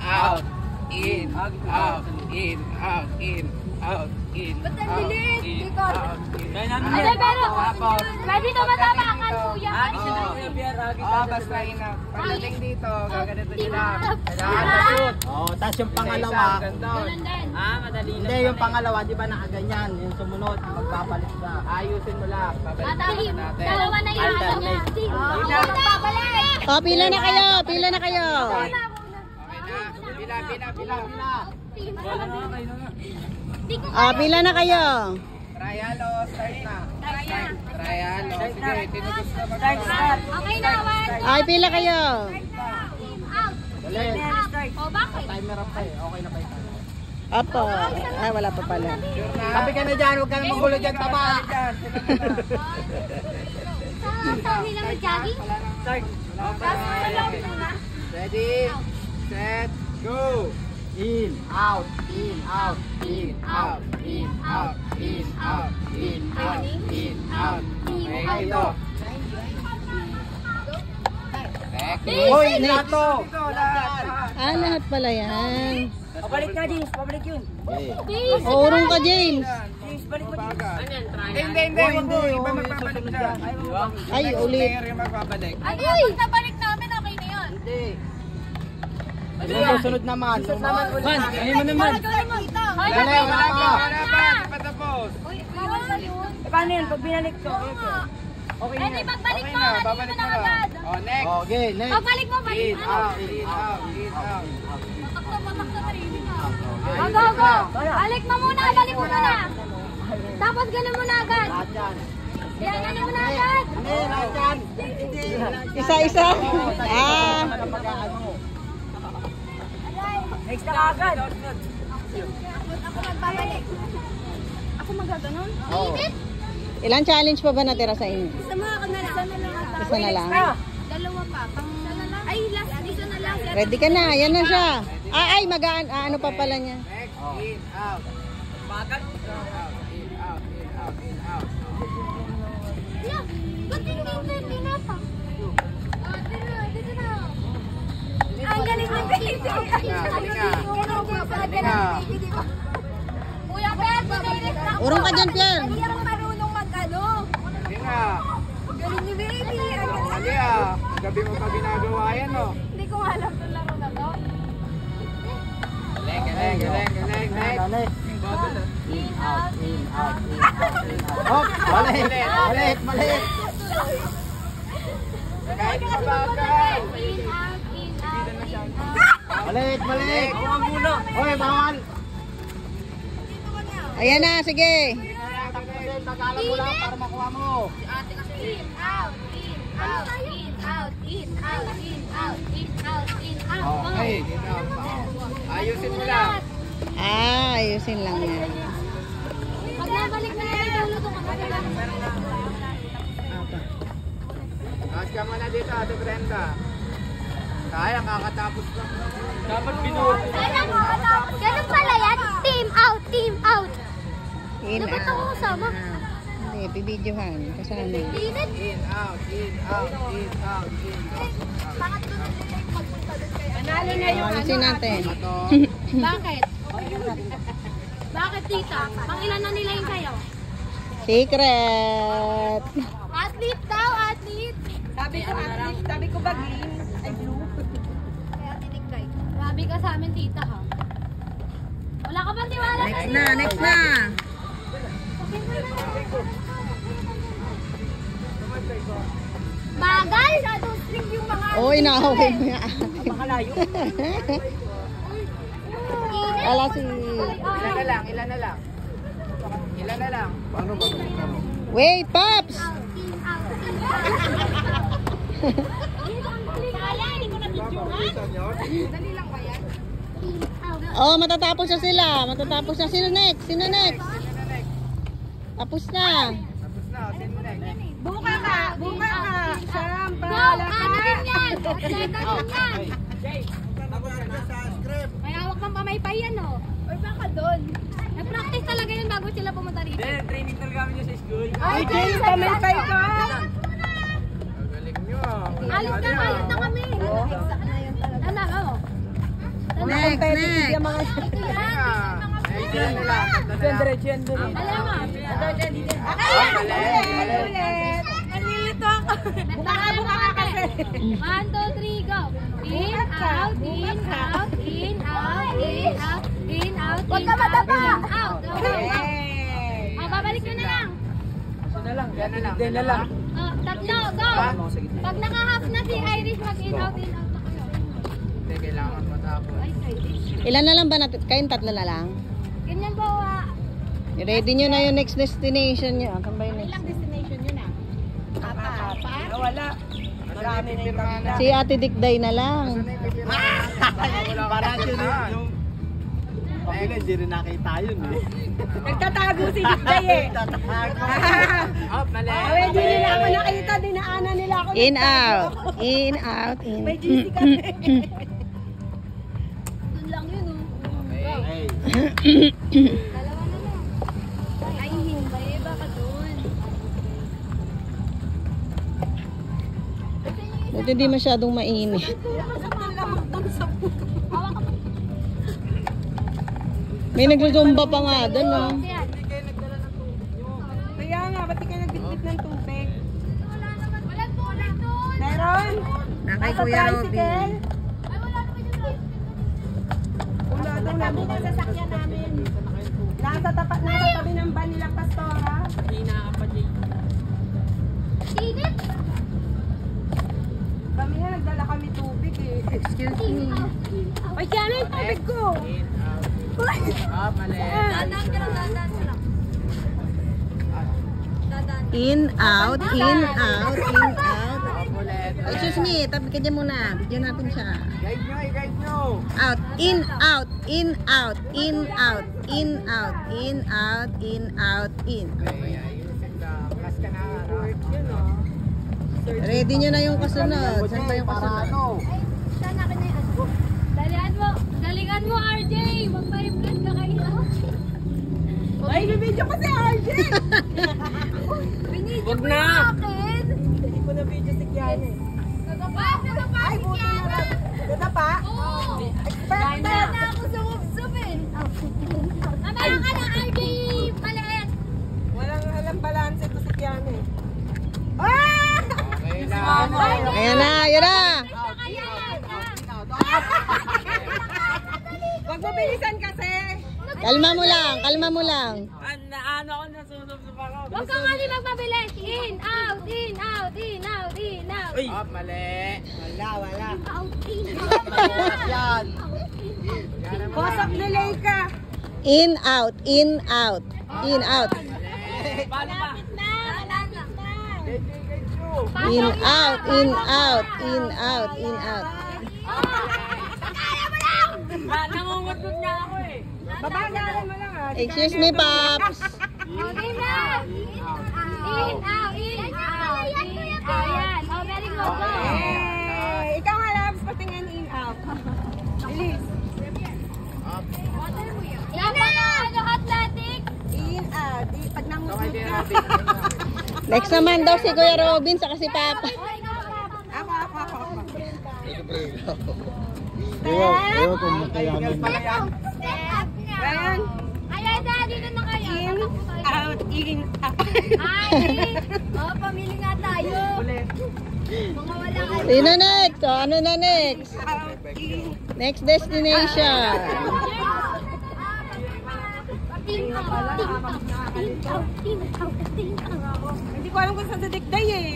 out, in, out, in, out, in, out, in. Ba't ang lilit? Ikaw. Ano pero, pwede na matapakan kuya. Basta ina. Pagdating dito, gaganito nila. Tapos yung pangalawa. Ganun din. Madali lang. Hindi, yung pangalawa, di ba nakaganyan? Yung sumunod, magpapalit ka. Ayusin mo lang. Babalik Matahim. natin. Dalawa na yung ano niya. Pila na kayo, pila na kayo. Okay na. Pila. Pila na kayo. Trial o start na? Trial o. Sige, tinugos na mag Okay na, one. Ay, pila kayo. Out. Ulit. O, bakit? Timer up kayo. Okay na ba ito? Opo. Ay, wala pa pala. Sabi ka na dyan, huwag ka na magulo dyan, tama. Sabi na mag-jogging? Start. Ready, set, go! In, out, in, out, in, out, in, out, in, out, in, out, in, out. Okay, ito. Hoy, nato! Lahat pala yan. Pabalik ka, James. Pabalik yun. Please. Urong ka, James. James, balik mo. Hindi. Iba magpapalik dyan. Ay, ulit. Player yung magpapalik. Ay, pag nabalik namin, okay na yun. Hindi. Yung susunod naman. Ayun mo naman. Wala pa. Patapos. Bawal ba yun? Paano yun? Pag binalik ko. Okay Eh, di pagbalik mo, na, ano babalik mo mo na na. agad. Next. Okay, next. Pagbalik mo, balik In, ano? out, in, out. Patakto, training na. Go. Balik mo muna, balik mo muna. Tapos ganun mo na agad. Lahat yan. Yan, ano mo na agad. Hindi, lahat yan. Isa-isa. Next na agad. Ako magbabalik. Ako magaganon? Oo. Init? Ilang challenge pa ba natira sa inyo? Sama ako na lang. Isa na lang. Dalawa pa. Ay, last. Isa na lang. Ready ka na. Yan na siya. Ay, ano pa pala niya. Next, in, out. Bagal. Out, in, out. Yeah. Ba't hindi pinapa? Dito na. Ang galing ng baby. Kuya Per, pinalit na ako. Urong ka dyan, Pierre. Hindi ako marunong mag-ano. Sige nga. Galing ni baby. Sige gabi mo pa ginagawa yan, no? Hindi ko alam itong laro na to. Galing. Next. In, out, in, out. Oh, balik. Kahit mabagal. In, out, in, out, in, out. Balik. Bawang muna. Hoy, bawal. Ayan na, sige. Tagalan mo lang para makuha mo. In, out, in, out, in, out, in, out, in, out, in, out, in, out. Okay. Ayusin mo lang. Ayusin lang yan. Pag nabalik na yung dulo ko, Mas ka muna dito, Ate Brenda. Kaya, kakatapos lang. Dapat ganun pala yan. Team out, team out. In, Dapat ako out. kasama. Hindi, bibidyohan. Kasama. Init. In, out. Pangatlo na din yung magpunta doon kayo. Analo na yung Ayusin natin. Ito. Bakit? Bakit tita? Pang ilan na nila yung sayo? Secret. Athlete daw, athlete. Sabi ko ba green? Ay, blue. Kaya tinigay. Grabe ka sa amin tita ha. Wala ka bang tiwala? Next na. Bagal? Shadow string yung mga... Oo, inaaway mo yan. Makalayo. Wala si... Ilan na lang. Paano ba? Wait, Pops! Kaya, hindi ko na-picturean. Dali lang ba yan? Oh, matatapos na sila. Sino next? Tapos na. Buka ka! Go! Ano din yan? Atleta din yan. May hawak pang pamaypay yan, oh. Or baka doon. Nag-practice talaga yun bago sila pumunta rito. Training talaga kami niya sa school. Ay, James, pamaypay ka. Galing nyo. Halos na kami. Exact na yun talaga. Ano? Next, next. Yung mga Ay, dyan na lang. gender. Alam mo. Ulit. Nalilito ako. Buka ka kasi. 1, 2, 3, go. In, out, in, out, in, out, in, out, in, out, Huwag ka madapa. out. Hey. Oh, babalik ko na lang. Yan na lang. Yan na lang. Oh, tatlo, go. Pag naka-half na si Irish, mag-in, out, in, out na kayo. Hindi, kailangan matapos. Ay, Irish. Ilan na lang ba natin? Kayong tatlo na lang? Ganyan po, Ready nyo na yung next destination nyo. Saan ba yung next? destination yun ah. Wala. Marami na yung kabila. Si Ate Dikday na lang. Parang yun. Pabila, hindi rin nakita yun eh. Nagtatago si Dikday eh. Up, mali. Hindi nila ako nakita. Dinaanan nila ako. In, out. In, out, in. May GC kami. Doon lang yun oh. Okay. Dalawa na lang. Ay, hindi. Baka doon. Buti hindi masyadong mainit. Hawak ka pa. May nagzumba pa nga doon, no? Yan. Kaya nga, ba't di kayo nagbitbit ng tubig? Wala naman. Walang tulad doon. Meron? Nakay Nasa Kuya Robin. tricycle? Ay, wala naman yung tricycle. Wala daw namin ang sasakyan namin. Nasa tabi ng van nilang Pastora. Init. Kami na, nagdala kami tubig eh. Excuse me. Ay, kaya na yung tubig ko. In, out. Up, mali. Dadaan ka lang, dadaan ka lang. Dadaan. In, out, in, out, in, out. Up ulit. Excuse me, tabi ka dyan muna. Bigyan natin siya. Guide nyo, i-guide nyo. Out, in, out, in, out, in, out, in, out, in, out, in, out, in. Okay, ayusin ka. Plus ka na. Yun o. Ready nyo na yung kasunod. Saan ba yung kasunod? Saan akin na yan? Dalihan mo. Dalingan mo, RJ. Magpa-refresh ka kayo. Ay, bibidyo ko si RJ! Binidyo mo yung akin. Hindi ko na video si Kiana eh. Nagapa Ay, si buti na Kiana. lang. Ganda pa? Oo. Expert na. Kaya na ako sa wupsup eh. Mamaya ka na, RJ. Maliit. Walang alam balance ito si Kiana eh. Ah! Okay lang. Ayan na, ayan na. Huwag mo bilisan kasi. Kalma mo lang, kalma mo lang. Huwag kang ali magpabilis. In, out, in, out, in, out, in, out. Up, mali. Wala. Out, in, out. Yan. Cause of delay ka. In, out, in, out, in, out. Malapit na, malapit na. In, out, in, out, in, out, in, out. Kaya mo lang! Nangungutot nga ako eh. Babagalan mo lang ah. Excuse me, Paps. Okay na. In, out, in, out, in, out. Yan. Oh, very good. Go. Eh, ikaw nga labs patingin in out. Bilis. Napaka athletic. In out. Pag nangungutot ka. Next naman daw si Kuya Robin sa si Papa. Ako. Ewan kung makayanan. Step. Ayan. Ayan na, dito na kayo. In out. In out. Ay, oh, pamili nga tayo. Mga wala ka. Sino next? O, ano na next? Out. In. Next destination. Hindi ko alam kung saan sa Dikday eh.